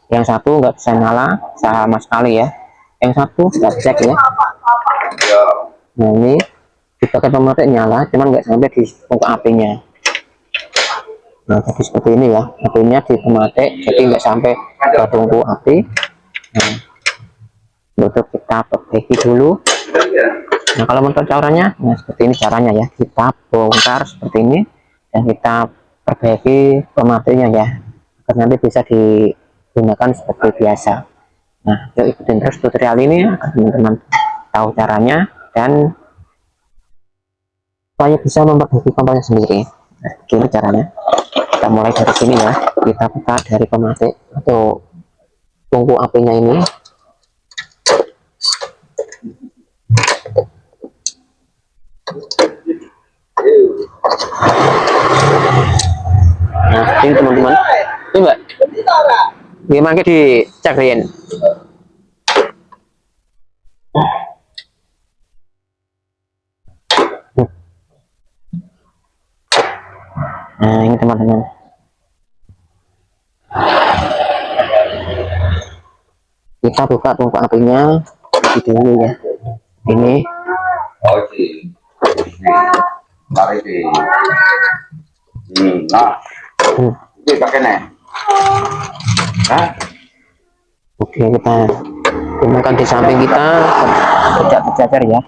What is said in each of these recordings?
Yang satu nggak bisa nyala sama sekali ya. Yang satu kita cek ya. Nah ini dipakai pematik nyala, cuman nggak sampai di tungku apinya. Nah jadi seperti ini ya, apinya di pematik, jadi nggak sampai ke tungku api. Nah, untuk kita perbaiki dulu. Nah kalau untuk caranya, nah seperti ini caranya ya, kita bongkar seperti ini dan kita perbaiki pematiknya ya, agar nanti bisa digunakan seperti biasa. Nah yuk ikutin terus tutorial ini agar teman-teman tahu caranya dan supaya bisa memperbaiki kompornya sendiri. Nah gini caranya, kita mulai dari sini ya, kita buka dari pematik atau tungku apinya ini. Nah ini teman-teman, coba gimana dicakrin. Nah ini teman-teman, kita buka tungku apinya di dulu ya. Ini mari di nah ini pakai nih. oke, kita gunakan di samping kita berjajar ya.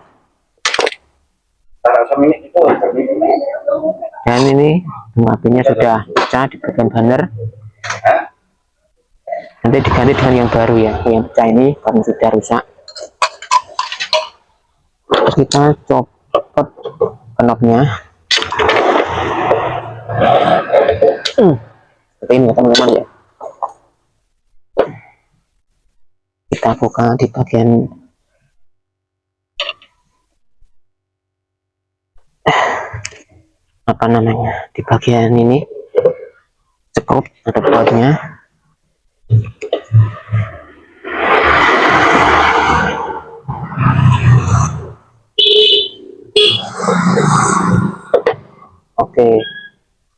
Dan ini tungku apinya sudah pecah di bagian banner. Nanti diganti dengan yang baru ya, yang pecah ini karena sudah rusak. Terus kita copot knopnya seperti ini ya teman-teman ya. Kita buka di bagian apa namanya, di bagian ini sekrup atau bautnya. Oke,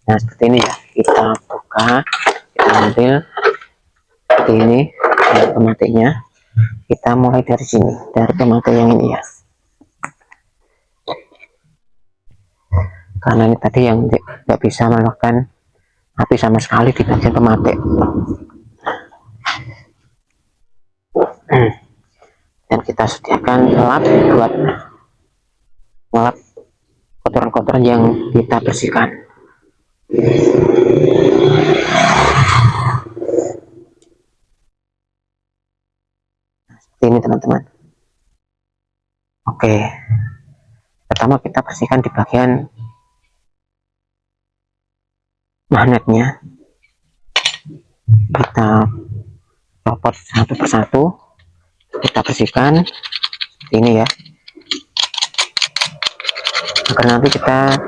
nah seperti ini ya, kita buka, kita ambil seperti ini dari pematiknya. Kita mulai dari sini, dari pematik yang ini ya, karena ini tadi yang tidak bisa melakukan api sama sekali di bagian pematik. Dan kita sediakan lap buat ngelap kotoran-kotoran yang kita bersihkan. Seperti ini teman-teman. Oke, pertama kita bersihkan di bagian magnetnya. Kita copot satu persatu, kita bersihkan ini ya, agar nanti kita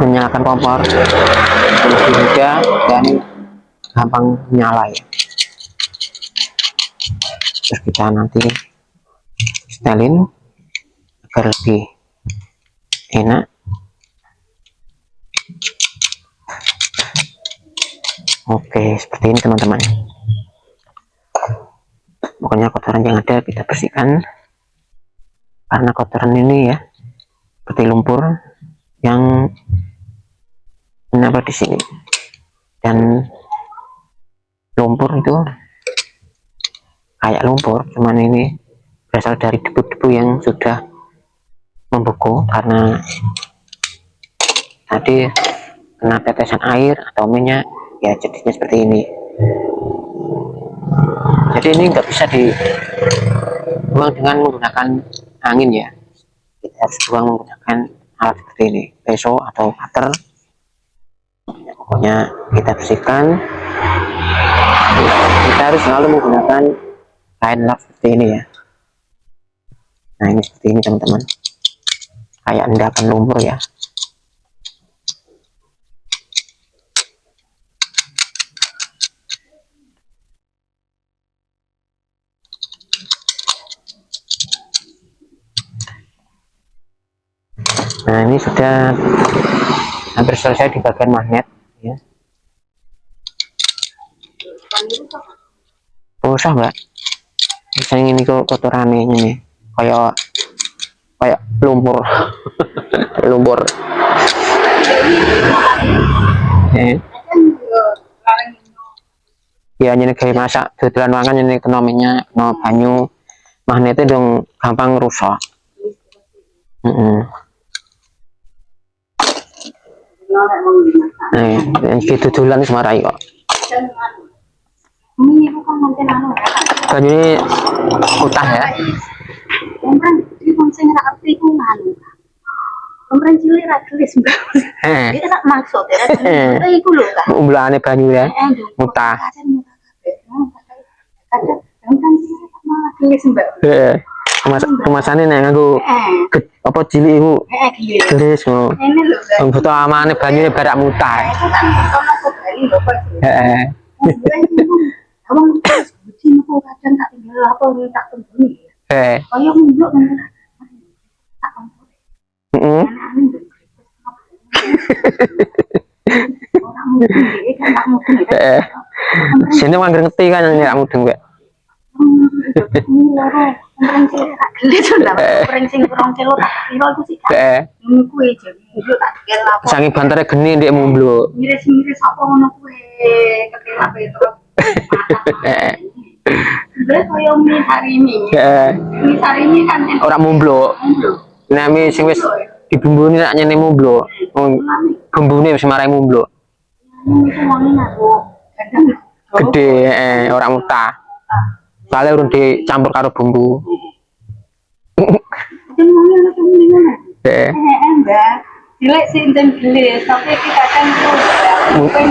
menyalakan kompor lebih mudah dan gampang nyala ya. Terus kita nanti setelin agar lebih enak. Oke, seperti ini teman-teman. Pokoknya kotoran yang ada kita bersihkan, karena kotoran ini ya seperti lumpur yang menempel di sini, dan lumpur itu kayak lumpur, cuman ini berasal dari debu-debu yang sudah membeku karena tadi kena tetesan air atau minyak ya, jadinya seperti ini. Jadi ini nggak bisa dibuang dengan menggunakan angin ya, kita harus buang menggunakan alat seperti ini, peso atau cutter. Pokoknya kita bersihkan, kita harus selalu menggunakan kain lap seperti ini ya. Nah ini seperti ini teman-teman, kayak endapan lumpur ya. Nah ini sudah hampir selesai di bagian magnet ya. usah mbak, misalnya ini kok kotorannya ini kayak kayak lumpur. Lumpur. Ya ini kayak masak dodolan mangan ini kena minyak kena banyu magnetnya dong gampang rusak. Yang gitu dodolan semarai kok. Ini bukan manten anu ya. Banyu ini utah ya. Kompren di konsen rapi itu anu. Kompren cilik ra gelis mbak. Dia tak maksud ya. Tapi iku lho Kak. Umblane banyu ya. Utah. Kadang kompren cilik tak malah gelis mbak. Kemasannya nih nganggo apa cilik iku. Gelis ngono. Ini lho Kak. Butuh amane banyune barak mutah. Itu kan ono kok bali lho Pak. Abang buci nopo kadang tak tinggal apa tak tembuni. Kaya ngunjuk nang tak Heeh. orang mungkin dia kan tak mungkin Sini mangger ngerti kan yang ngira mudeng mbak. ini loro orang cilik tak gelis lah orang sing 2 kilo tak kilo iku sih kan kuwi jadi yo tak tinggal apa Saking bantere geni ndek mumblo. miris-miris apa ngono kuwi ketelap terus Bener kaya mie sarimi. Mie sarimi kan Ora mumblo. Nah mie sing wis dibumbuni nak nyene mumblo. Bumbune wis marai mumblo. itu wangi aku kadang Gede ora mutah. Soale urung dicampur karo bumbu. itu wangi ana sing ngene. Heeh. Mbak. Cilik sih enten gelis, tapi iki kadang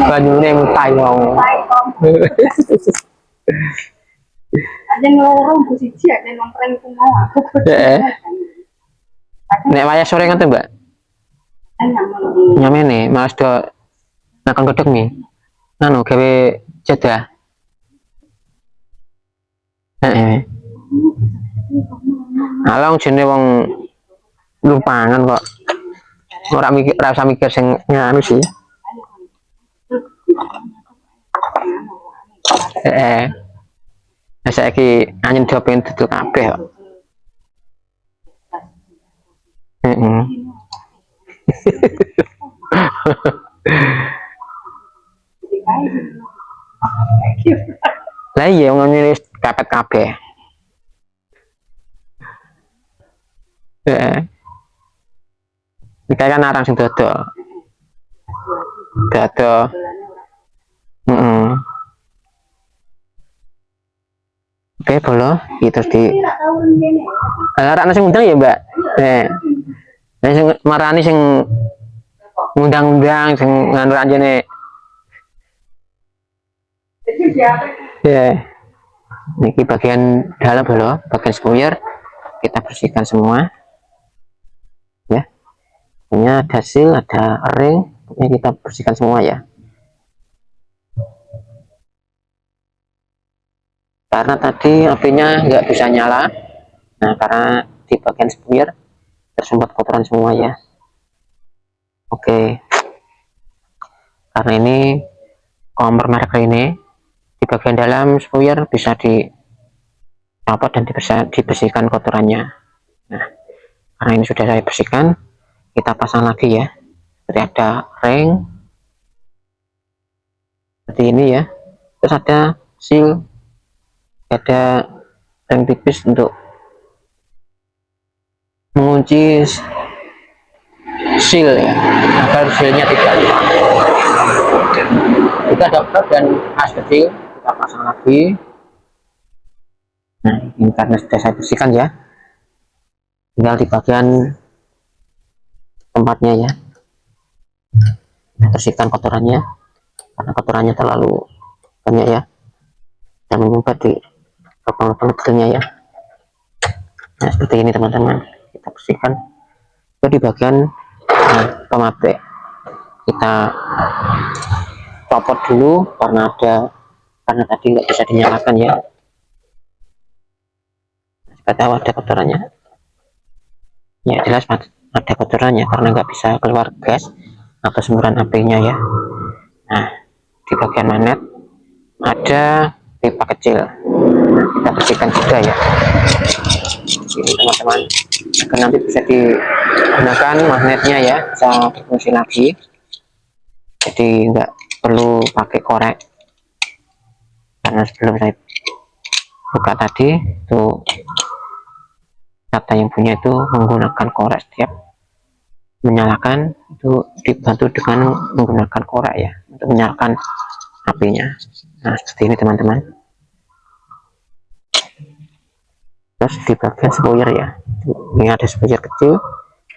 Banyune mutah wong. ada ngeloro bu siji ada nongkrong ku mau aku. Nek wayah sore ngoten, Mbak. Nyamene Mas do nakon gedhek mi. Anu gawe jadah. Heeh. Along jene wong lupangan kok. Ora mikir ora usah mikir sing nganu sih. Nah, saiki anjen do pengen duduk kabeh kok. Heeh. Lah iya ngene wis kapet kabeh. Heeh. Iki kan arang sing dodol. Dodol. Heeh. Oke, bolo, itu di. Ora ana sing ngundang ya, Mbak. Nah, sing marani sing ngundang-undang sing nganu anjene. Ya. Niki bagian dalam bolo, bagian spuyer kita bersihkan semua. Ya. Ini ada seal, ada ring, ini kita bersihkan semua ya. Karena tadi apinya nggak bisa nyala, nah karena di bagian spuyer tersumbat kotoran semua ya. Oke, karena ini kompor merek ini di bagian dalam spuyer bisa dicopot dan dibersihkan kotorannya. Nah, karena ini sudah saya bersihkan, kita pasang lagi ya. Jadi ada ring seperti ini ya, terus ada seal, ada ring tipis untuk mengunci seal ya, agar sealnya tidak hilang. Kita ada blok dan as kecil, kita pasang lagi. Nah ini karena sudah saya bersihkan ya, tinggal di bagian tempatnya ya, kita bersihkan kotorannya karena kotorannya terlalu banyak ya, dan menyumbat di lubang-lubang kecilnya ya. Nah seperti ini teman-teman, kita bersihkan. Jadi bagian pematik kita copot dulu karena tadi nggak bisa dinyalakan ya. Kita tahu ada kotorannya ya, jelas ada kotorannya karena nggak bisa keluar gas atau semburan apinya ya. Nah di bagian manet ada pipa kecil, kita bersihkan juga ya ini teman-teman, agar nanti bisa digunakan magnetnya ya, bisa berfungsi lagi, jadi nggak perlu pakai korek. Karena sebelum saya buka tadi itu kata yang punya itu menggunakan korek, setiap menyalakan itu dibantu dengan menggunakan korek ya untuk menyalakan apinya. Nah seperti ini teman-teman. Terus di bagian spoiler ya, ini ada spoiler kecil,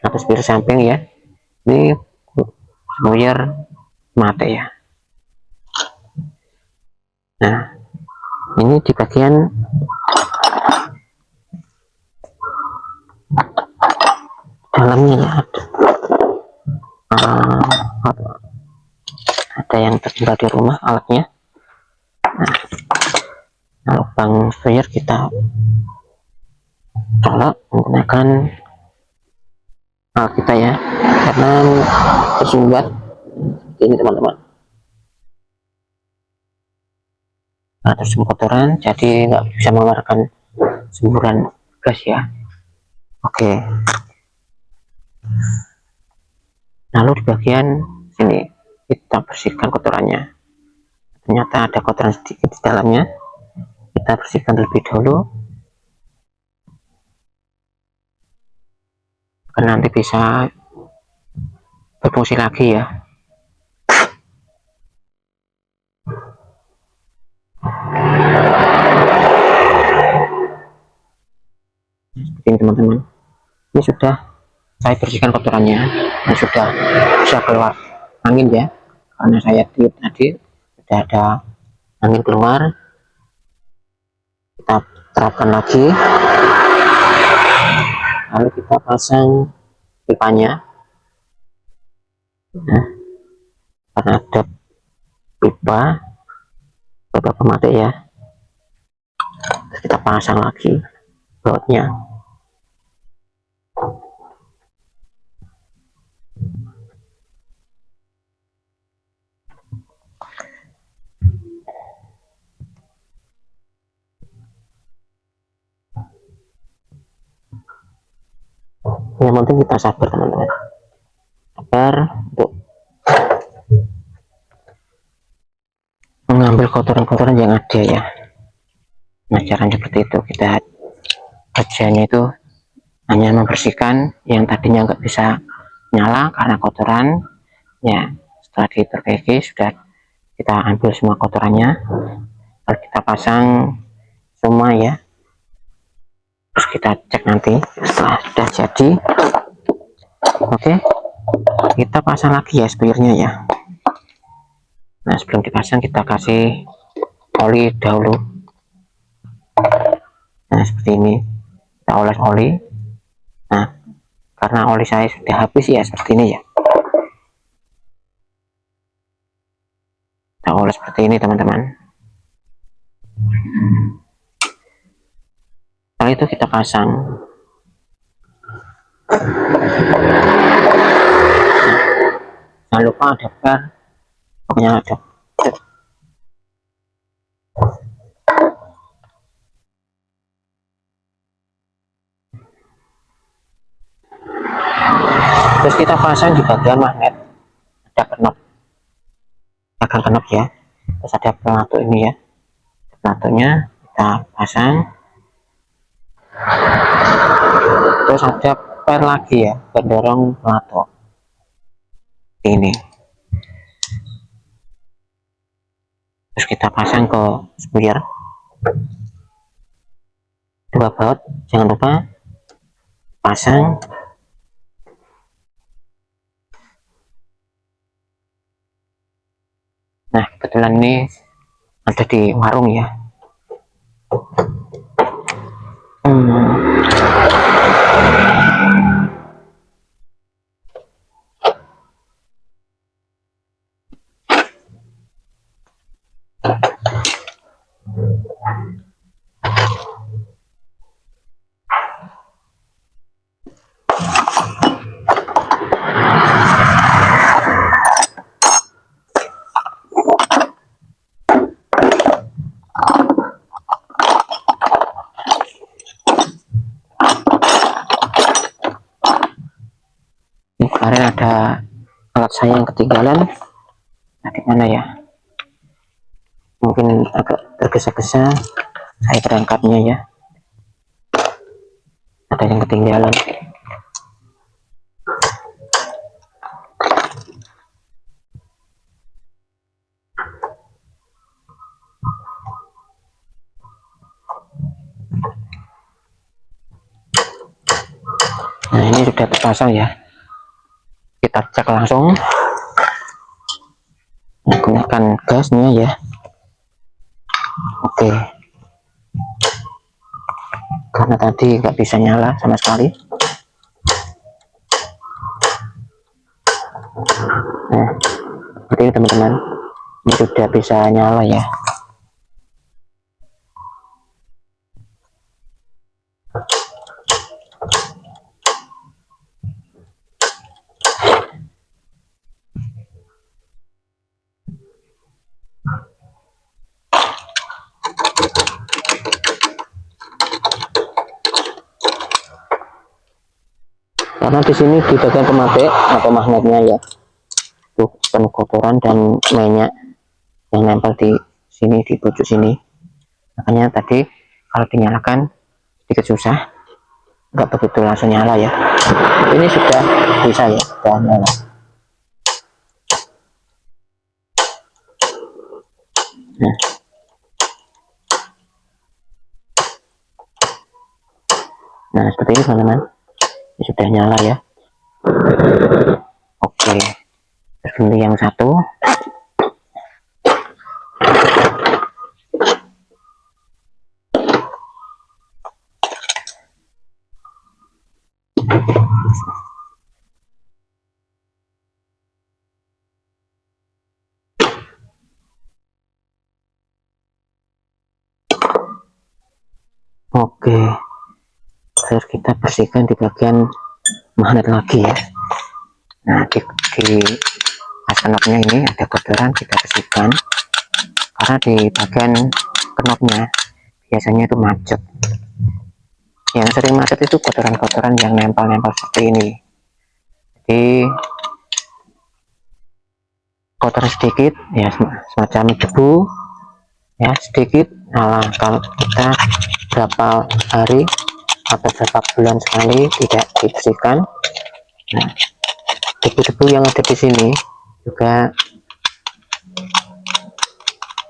ada spoiler samping ya, ini spoiler mate ya. Nah ini di bagian dalamnya ya ada yang tertinggal di rumah alatnya. Nah lubang spoiler kita colok menggunakan alat kita ya, karena tersumbat ini teman-teman. Nah tersumbat kotoran jadi nggak bisa mengeluarkan semburan gas ya. Oke, lalu di bagian sini kita bersihkan kotorannya. Ternyata ada kotoran sedikit di dalamnya, kita bersihkan terlebih dahulu karena nanti bisa berfungsi lagi ya. Seperti ini teman-teman, ini sudah saya bersihkan kotorannya dan sudah bisa keluar angin ya, karena saya tiup tadi sudah ada angin keluar. Kita terapkan lagi, lalu kita pasang pipanya. Nah, karena ada pipa beberapa mati ya, kita pasang lagi bautnya. Yang penting kita sabar teman-teman, sabar untuk mengambil kotoran-kotoran yang ada ya. Nah caranya seperti itu, kita kerjanya itu hanya membersihkan yang tadinya nggak bisa nyala karena kotoran ya. Setelah diperbaiki sudah kita ambil semua kotorannya, lalu kita pasang semua ya, terus kita cek nanti setelah sudah jadi. Oke, kita pasang lagi ya spoilernya ya. Nah sebelum dipasang kita kasih oli dahulu. Nah seperti ini, kita oles oli. Nah karena oli saya sudah habis ya, seperti ini ya, kita oles seperti ini teman-teman. Setelah itu kita pasang. Nah, jangan lupa ada bar, pokoknya ada. Terus kita pasang di bagian magnet, ada knop, gagang knop ya, terus ada pelatuk ini ya, pelatuknya kita pasang. Terus ada per lagi ya, pendorong pelatuk ini, terus kita pasang ke spoiler. Dua baut jangan lupa pasang. Nah kebetulan ini ada di warung ya. saya yang ketinggalan. Nah, di mana ya? Mungkin agak tergesa-gesa saya berangkatnya ya. Ada yang ketinggalan. Nah, ini sudah terpasang ya. Kita cek langsung menggunakan gasnya ya. Oke, karena tadi nggak bisa nyala sama sekali. Nah, seperti ini teman-teman, ini sudah bisa nyala ya. Karena di sini di bagian pematik atau magnetnya ya, tuh penuh kotoran dan minyak yang nempel di sini, di pojok sini. Makanya tadi kalau dinyalakan sedikit susah, nggak begitu langsung nyala ya. Ini sudah bisa ya, sudah nyala. Nah, nah seperti ini teman-teman, ini sudah nyala ya. Oke, terus ini yang satu. Oke, terus kita bersihkan di bagian magnet lagi ya. Nah, di knopnya ini ada kotoran, kita bersihkan karena di bagian knopnya biasanya itu macet. Yang sering macet itu kotoran-kotoran yang nempel-nempel seperti ini. Jadi kotoran sedikit ya, semacam debu ya, sedikit. Nah, kalau kita berapa hari atau berapa bulan sekali tidak dibersihkan, nah debu-debu yang ada di sini juga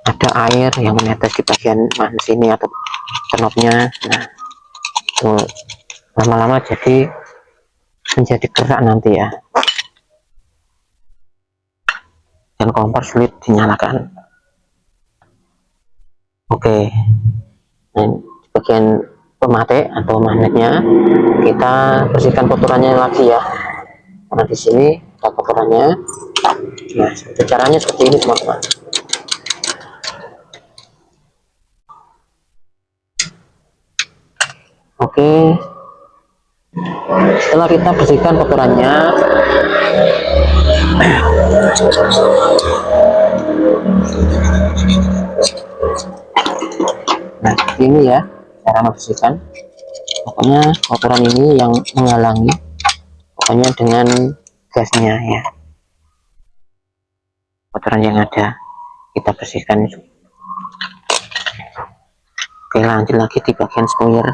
ada air yang menetes di bagian mana sini atau knopnya. Nah, itu lama-lama jadi menjadi kerak nanti ya, dan kompor sulit dinyalakan. Oke, nah, di bagian pematik atau magnetnya kita bersihkan kotorannya lagi ya, karena di sini ada kotorannya. Nah, caranya seperti ini teman-teman. Oke, setelah kita bersihkan kotorannya, nah ini ya cara membersihkan. Pokoknya kotoran ini yang menghalangi, pokoknya dengan gasnya ya, kotoran yang ada kita bersihkan. Oke, lanjut lagi di bagian spoiler,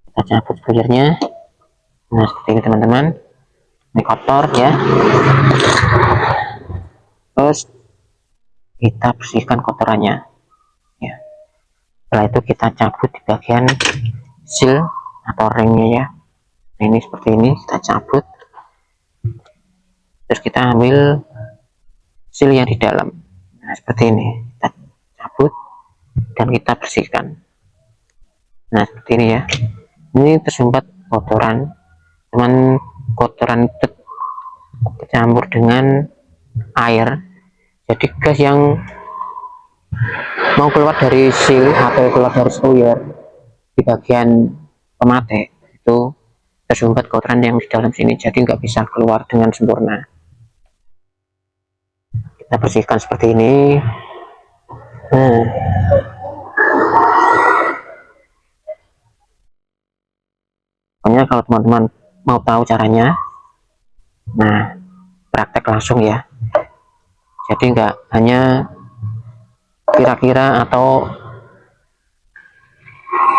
kita cabut spoilernya. Nah, seperti ini teman-teman, ini kotor ya. Terus kita bersihkan kotorannya ya. Setelah itu kita cabut di bagian seal atau ringnya ya. Nah, ini seperti ini kita cabut, terus kita ambil seal yang di dalam. Nah, seperti ini kita cabut dan kita bersihkan. Nah, seperti ini ya. Ini tersumbat kotoran, cuman kotoran itu bercampur dengan air, jadi gas yang mau keluar dari seal atau keluar dari spoiler di bagian pematik itu tersumbat kotoran yang di dalam sini, jadi nggak bisa keluar dengan sempurna. Kita bersihkan seperti ini. Nah, pokoknya kalau teman-teman mau tahu caranya, nah praktek langsung ya, jadi nggak hanya kira-kira atau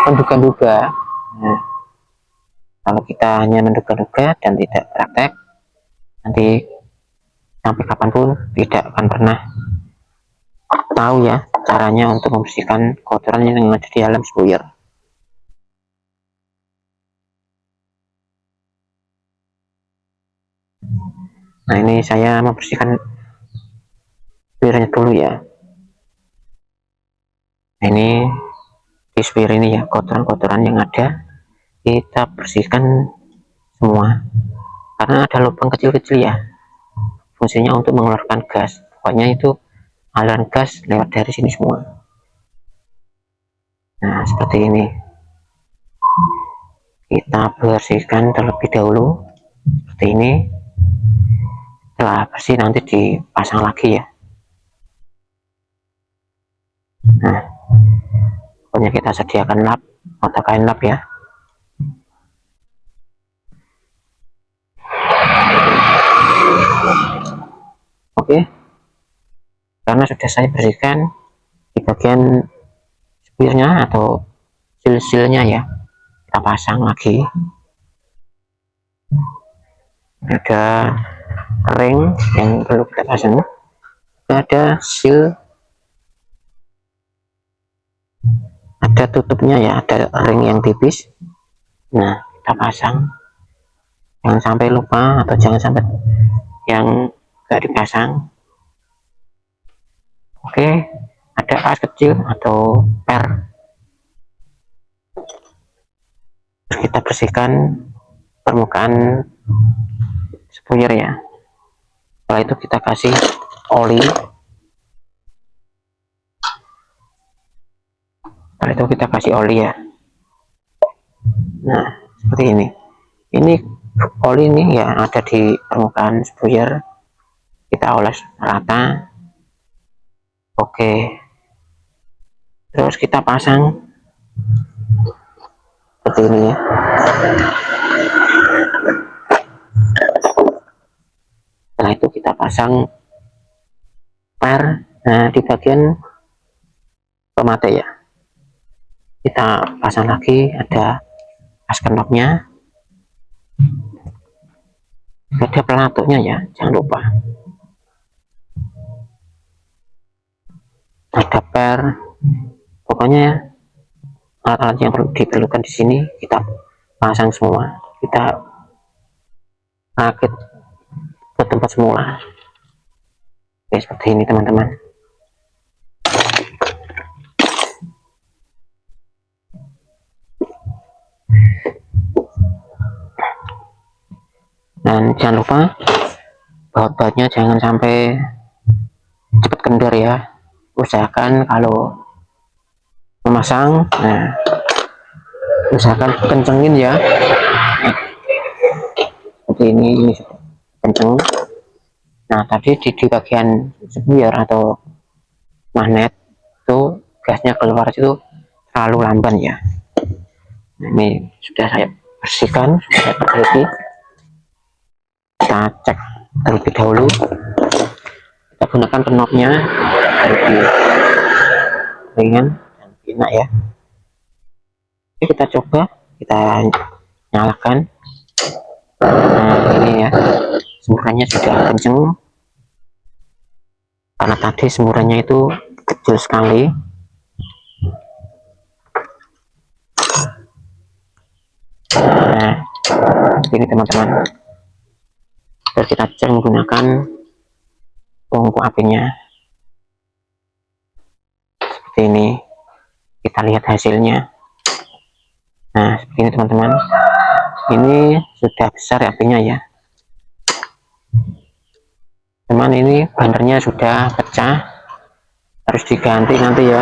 menduga-duga. Nah, kalau kita hanya menduga-duga dan tidak praktek, nanti sampai kapanpun tidak akan pernah tahu ya caranya untuk membersihkan kotoran yang ada di dalam spuyer. Nah, ini saya membersihkan spuyernya dulu ya. Nah, ini di spuyer ini ya, kotoran-kotoran yang ada kita bersihkan semua, karena ada lubang kecil-kecil ya, fungsinya untuk mengeluarkan gas. Pokoknya itu aliran gas lewat dari sini semua. Nah, seperti ini kita bersihkan terlebih dahulu seperti ini. Setelah bersih nanti dipasang lagi ya. Nah, pokoknya kita sediakan lap atau kain lap ya. Oke, karena sudah saya bersihkan di bagian spuyernya atau sil-silnya ya, kita pasang lagi. Ada ring yang perlu kita pasang, ada seal, ada tutupnya ya, ada ring yang tipis. Nah, kita pasang, jangan sampai lupa atau jangan sampai yang nggak dipasang. Oke, ada as kecil atau per, kita bersihkan permukaan spuyer ya. Setelah itu kita kasih oli. Setelah itu kita kasih oli ya. Nah, seperti ini. Ini oli ini ya ada di permukaan spuyer. Kita oles rata. Oke. Terus kita pasang seperti ini ya. Setelah itu kita pasang per, nah di bagian pemate ya, kita pasang lagi, ada as knopnya, ada pelatuknya ya, jangan lupa, ada per, pokoknya alat-alat yang perlu diperlukan di sini kita pasang semua, kita rakit ke tempat semula. Oke, seperti ini teman-teman. Dan jangan lupa baut-bautnya jangan sampai cepat kendor ya, usahakan kalau memasang, nah usahakan kencengin ya, seperti ini kenceng. Nah, tadi di bagian spuyer atau magnet itu gasnya keluar itu terlalu lamban ya. Nah, ini sudah saya bersihkan, sudah saya perbaiki. Kita cek terlebih dahulu, kita gunakan knopnya lebih ringan dan enak ya. Oke, kita coba, kita nyalakan. Nah, ini ya, semburannya sudah kenceng, karena tadi semburannya itu kecil sekali. Nah, ini teman-teman, terus kita cek menggunakan tungku apinya seperti ini, kita lihat hasilnya. Nah, seperti ini teman-teman, ini sudah besar apinya ya, cuman ini bandernya sudah pecah, harus diganti nanti ya.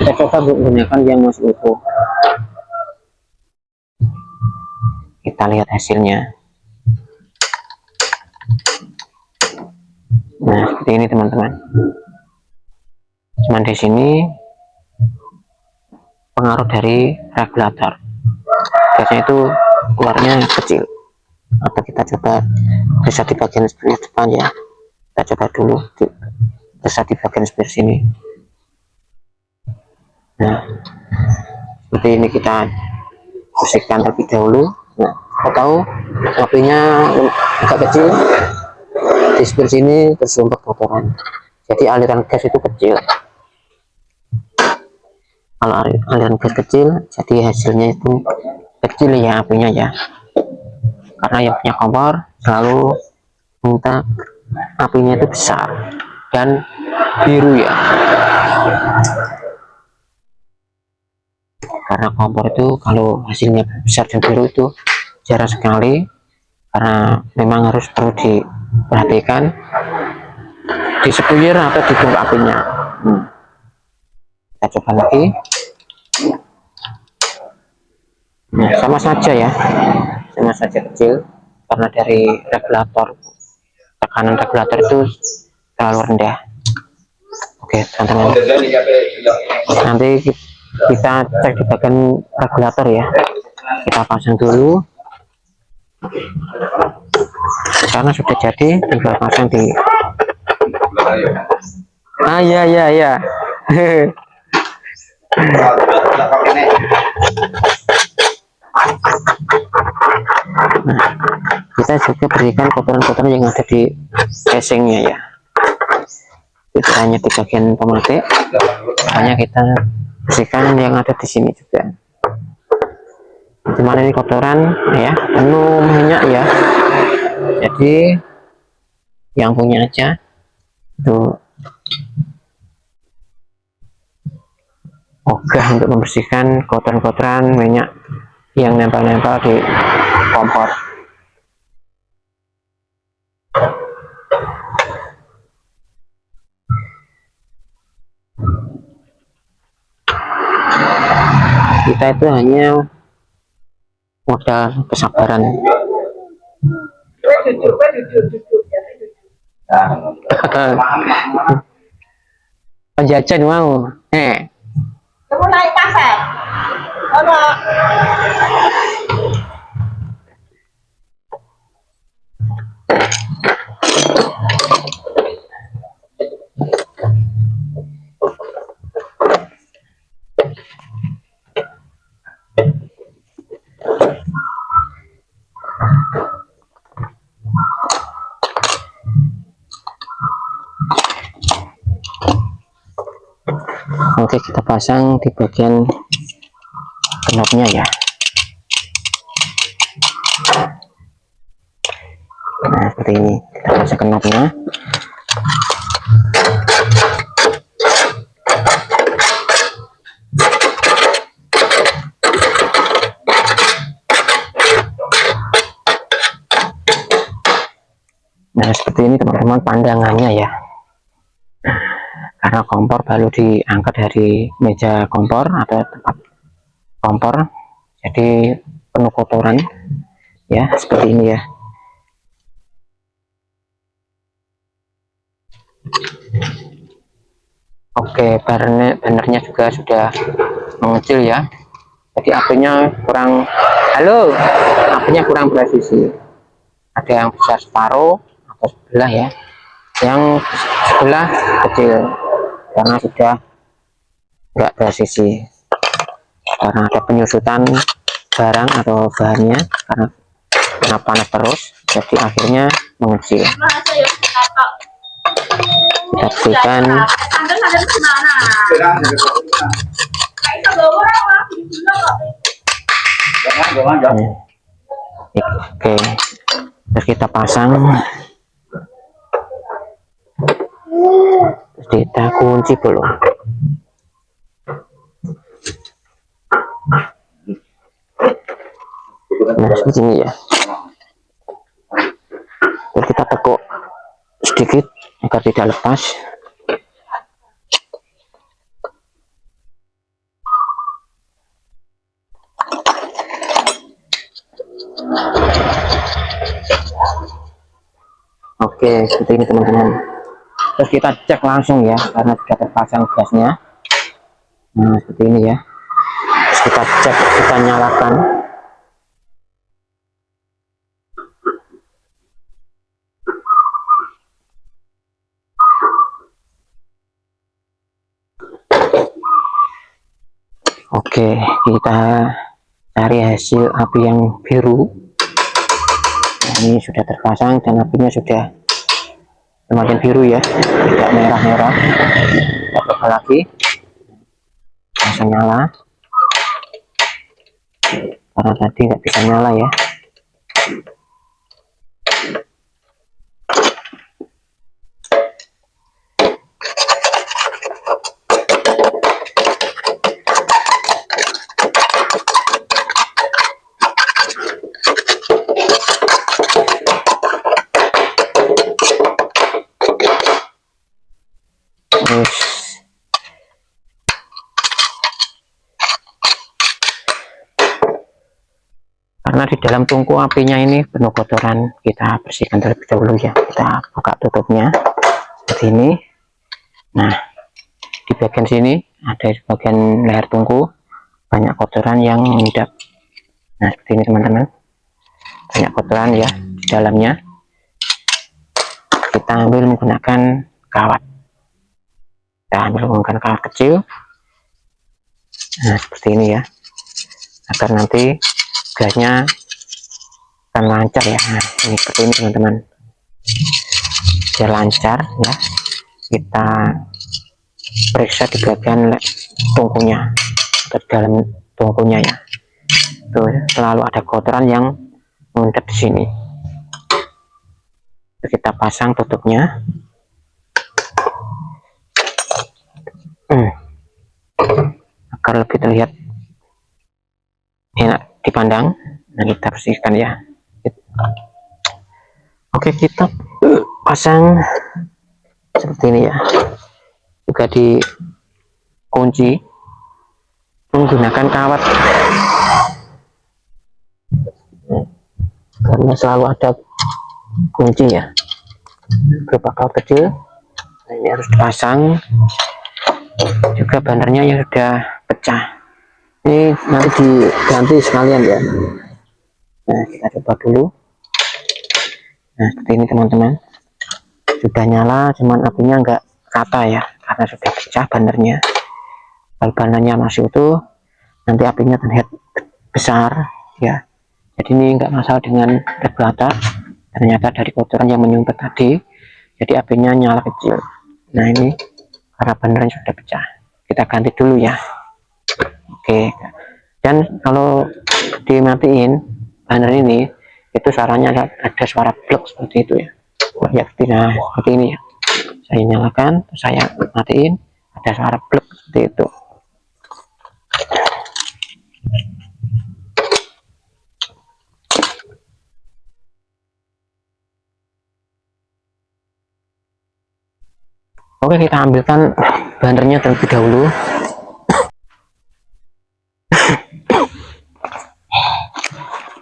Kita coba menggunakan yang masih utuh, kita lihat hasilnya. Nah, seperti ini teman-teman, cuman di sini pengaruh dari regulator, biasanya itu keluarnya kecil, atau kita coba bisa di bagian sebelah depan ya. Kita coba dulu bisa di bagian sebelah sini. Nah, seperti ini kita bersihkan terlebih dahulu. Nah, kita tahu apinya agak kecil di sebelah sini, tersumbat kotoran, jadi aliran gas itu kecil. Kalau aliran gas kecil, jadi hasilnya itu kecil ya apinya ya, karena yang punya kompor selalu minta apinya itu besar dan biru ya, karena kompor itu kalau hasilnya besar dan biru itu jarang sekali, karena memang harus perlu diperhatikan, disepuyir atau ditunggu apinya. Kita coba lagi. Nah, sama saja ya, sama saja kecil, karena dari regulator, tekanan regulator itu terlalu rendah. Oke teman-teman, nanti kita cek di bagian regulator ya, kita pasang dulu karena sudah jadi, tinggal pasang di ya nah, kita juga berikan kotoran-kotoran yang ada di casingnya ya, tidak hanya di bagian pematik, hanya kita bersihkan yang ada di sini juga. Cuman ini kotoran ya, penuh minyak ya, jadi yang punya aja itu ogah untuk membersihkan kotoran-kotoran minyak yang nempel-nempel di kompor. Kita itu hanya modal kesabaran. Penjajan mau Kamu naik pasar? Oke, kita pasang di bagian knopnya ya. Nah seperti ini, kita pasang knopnya. Nah seperti ini teman-teman pandangannya ya, karena kompor baru diangkat dari meja kompor atau tempat kompor, jadi penuh kotoran ya, seperti ini ya. Oke, banernya juga sudah mengecil ya, jadi apinya kurang, apinya kurang presisi, ada yang besar separuh atau sebelah ya, yang sebelah kecil karena sudah enggak presisi, karena ada penyusutan barang atau bahannya, karena panas terus, jadi akhirnya mengecil. Kita bersihkan. Oke, terus kita pasang, terus kita kunci dulu. Nah seperti ini ya, terus kita tekuk sedikit agar tidak lepas. Oke, seperti ini teman-teman. Terus kita cek langsung ya, karena sudah terpasang gasnya. Nah seperti ini ya, terus kita cek, kita nyalakan. Oke, kita cari hasil api yang biru. Nah, ini sudah terpasang dan apinya sudah semakin biru ya, tidak merah-merah. Kita coba lagi, langsung nyala karena tadi nggak bisa nyala ya. Terus karena di dalam tungku apinya ini penuh kotoran, kita bersihkan terlebih dahulu ya. Kita buka tutupnya seperti ini. Nah, di bagian sini ada bagian leher tungku banyak kotoran yang mengendap. Nah, seperti ini teman-teman, banyak kotoran ya di dalamnya. Kita ambil menggunakan kawat, kawat kecil. Nah, seperti ini ya, agar nanti gasnya akan lancar ya. Nah, ini seperti ini teman-teman, biar lancar ya. Kita periksa di bagian tungkunya, ke dalam tungkunya ya. Tuh, selalu ada kotoran yang mengendap di sini. Kita pasang tutupnya. Agar lebih terlihat enak dipandang. Nah, kita bersihkan ya. Oke, kita pasang seperti ini ya, juga dikunci menggunakan kawat karena selalu ada kunci ya, berupa kawat kecil. Nah, ini harus dipasang. Juga bannernya yang sudah pecah, ini nanti diganti sekalian ya. Nah, kita coba dulu. Nah, seperti ini teman-teman, sudah nyala, cuman apinya enggak rata ya, karena sudah pecah bannernya. Kalau bannernya masih utuh, nanti apinya terlihat besar ya. Jadi ini enggak masalah dengan regulator, ternyata dari kotoran yang menyumpet tadi, jadi apinya nyala kecil. Nah, ini karena bannernya sudah pecah, kita ganti dulu ya. Oke, dan kalau dimatiin banner ini, itu suaranya ada suara blok seperti itu ya. Ya, nah, seperti ini ya, saya nyalakan, saya matiin, ada suara blok seperti itu. Oke, kita ambilkan bannernya terlebih dahulu.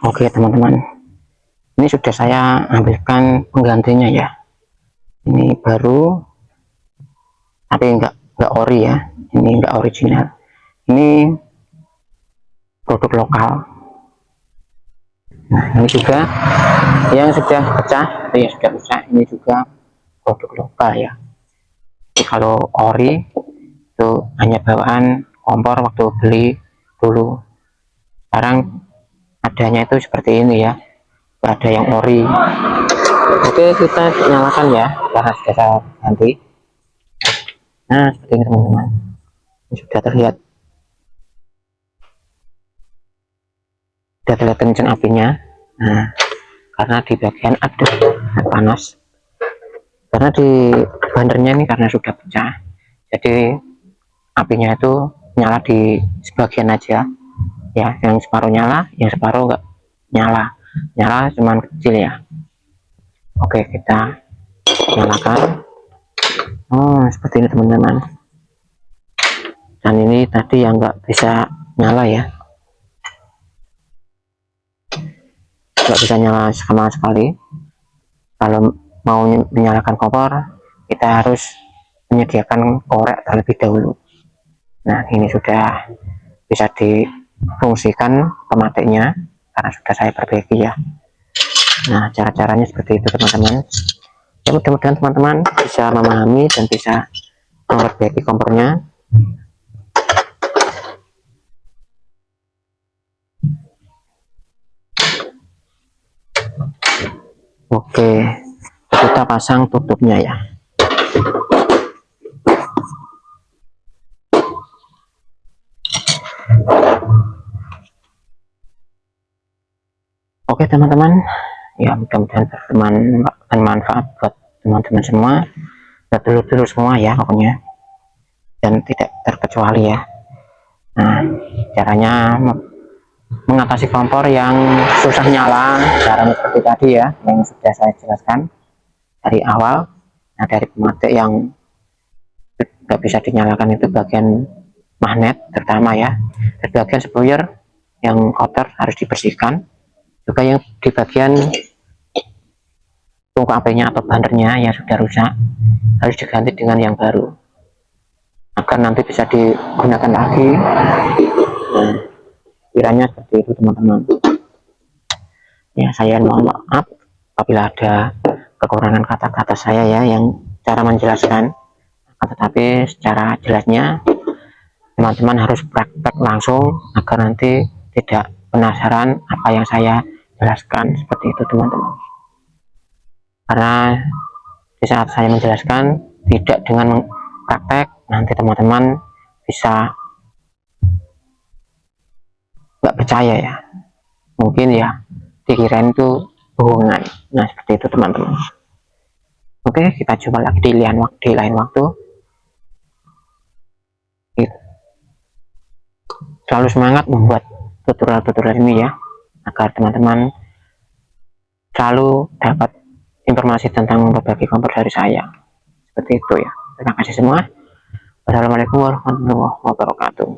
Oke teman-teman, ini sudah saya ambilkan penggantinya ya. Ini baru, tapi enggak ori ya, ini enggak original, ini produk lokal. Nah, ini juga yang sudah pecah, ya sudah pecah, ini juga produk lokal ya. Jadi kalau ori itu hanya bawaan kompor waktu beli dulu, sekarang adanya itu seperti ini ya, ada yang ori. Oke, kita nyalakan ya, karena sudah saya ganti. Nah, seperti ini teman-teman, ini sudah terlihat kencang apinya. Nah, karena di bagian ada panas, karena di bandernya ini karena sudah pecah, jadi apinya itu nyala di sebagian aja ya, yang separuh nyala, yang separuh enggak nyala cuman kecil ya. Oke, kita nyalakan. Oh, seperti ini teman-teman, dan ini tadi yang nggak bisa nyala ya, nggak bisa nyala sama sekali. Kalau mau menyalakan kompor, kita harus menyediakan korek terlebih dahulu. Nah, ini sudah bisa difungsikan pematiknya karena sudah saya perbaiki ya. Nah, cara-caranya seperti itu teman-teman ya. Mudah-mudahan teman-teman bisa memahami dan bisa memperbaiki kompornya. Oke, kita pasang tutupnya ya. Oke teman-teman, ya mudah-mudahan bermanfaat buat teman-teman semua, buat dulur-dulur semua ya pokoknya, dan tidak terkecuali ya. Nah, caranya mengatasi kompor yang susah nyala, caranya seperti tadi ya, yang sudah saya jelaskan dari awal. Nah, dari pematik yang nggak bisa dinyalakan itu bagian magnet terutama ya, dan bagian spoiler yang kotor harus dibersihkan, juga yang di bagian tungku apinya atau bandernya yang sudah rusak harus diganti dengan yang baru agar nanti bisa digunakan lagi. Nah, kiranya seperti itu teman-teman ya. Saya mohon maaf apabila ada kekurangan kata-kata saya ya yang cara menjelaskan, tetapi secara jelasnya teman-teman harus praktek langsung agar nanti tidak penasaran apa yang saya jelaskan. Seperti itu teman-teman, karena di saat saya menjelaskan tidak dengan praktek, nanti teman-teman bisa nggak percaya ya, mungkin ya dikirain itu bohongan. Nah seperti itu teman-teman. Oke, kita coba lagi di lain waktu. Selalu semangat membuat tutorial-tutorial ini ya, agar teman-teman selalu dapat informasi tentang berbagai kompor dari saya. Seperti itu ya. Terima kasih semua. Wassalamualaikum warahmatullahi wabarakatuh.